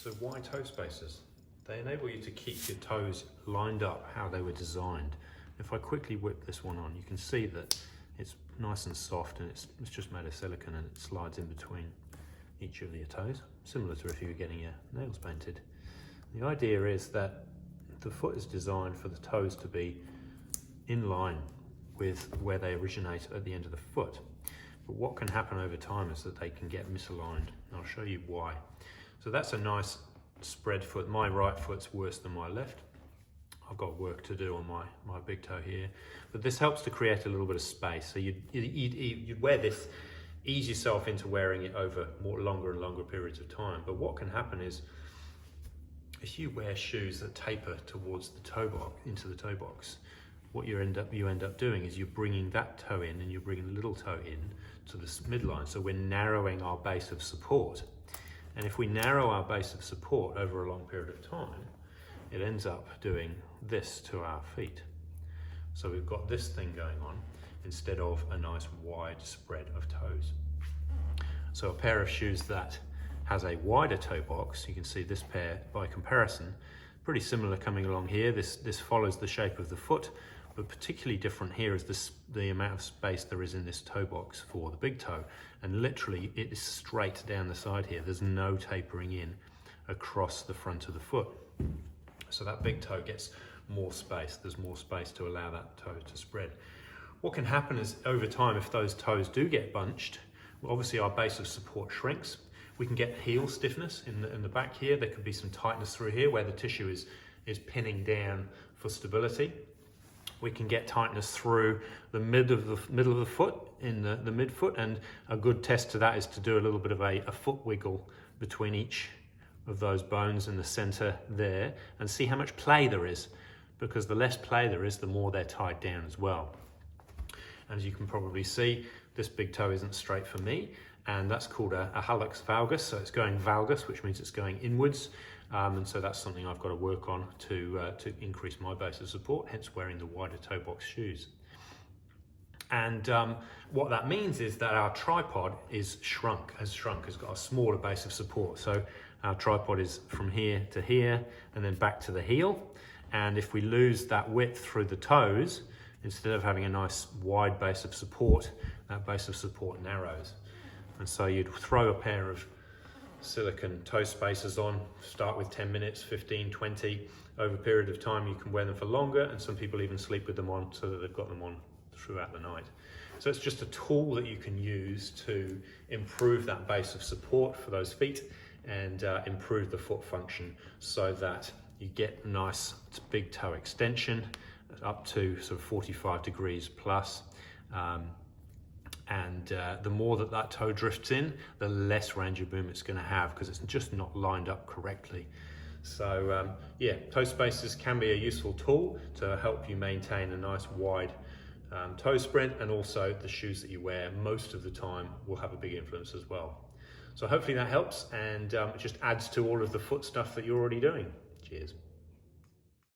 So why toe spacers? They enable you to keep your toes lined up how they were designed. If I quickly whip this one on, you can see that it's nice and soft, and it's just made of silicone, and it slides in between each of your toes, similar to if you were getting your nails painted. The idea is that the foot is designed for the toes to be in line with where they originate at the end of the foot. But what can happen over time is that they can get misaligned. And I'll show you why. So that's a nice spread foot. My right foot's worse than my left. I've got work to do on my big toe here. But this helps to create a little bit of space. So you'd wear this, ease yourself into wearing it over longer and longer periods of time. But what can happen is, if you wear shoes that taper towards the toe box, into the toe box, what you end up doing is you're bringing that toe in, and you're bringing the little toe in to the midline. So we're narrowing our base of support. And if we narrow our base of support over a long period of time, it ends up doing this to our feet. So we've got this thing going on instead of a nice wide spread of toes. So a pair of shoes that has a wider toe box, you can see this pair by comparison, pretty similar coming along here. This follows the shape of the foot, but particularly different here is the amount of space there is in this toe box for the big toe. And literally it is straight down the side here. There's no tapering in across the front of the foot. So that big toe gets more space. There's more space to allow that toe to spread. What can happen is, over time, if those toes do get bunched, well, obviously our base of support shrinks. We can get heel stiffness in the back here. There could be some tightness through here where the tissue is pinning down for stability. We can get tightness through the middle of the foot, in the midfoot, and a good test to that is to do a little bit of a foot wiggle between each of those bones in the center there, and see how much play there is, because the less play there is, the more they're tied down as well. And as you can probably see, this big toe isn't straight for me, and that's called a hallux valgus. So it's going valgus, which means it's going inwards. And so that's something I've got to work on to increase my base of support, hence wearing the wider toe box shoes. And what that means is that our tripod has shrunk, has got a smaller base of support. So our tripod is from here to here, and then back to the heel. And if we lose that width through the toes, instead of having a nice wide base of support, that base of support narrows. And so you'd throw a pair of silicone toe spacers on, start with 10 minutes, 15, 20. Over a period of time, you can wear them for longer, and some people even sleep with them on so that they've got them on throughout the night. So it's just a tool that you can use to improve that base of support for those feet and improve the foot function, so that you get nice big toe extension up to sort of 45 degrees plus. And the more that toe drifts in, the less range of movement it's going to have, because it's just not lined up correctly. So yeah, toe spacers can be a useful tool to help you maintain a nice wide toe spread, and also the shoes that you wear most of the time will have a big influence as well. So hopefully that helps, and it just adds to all of the foot stuff that you're already doing. Cheers.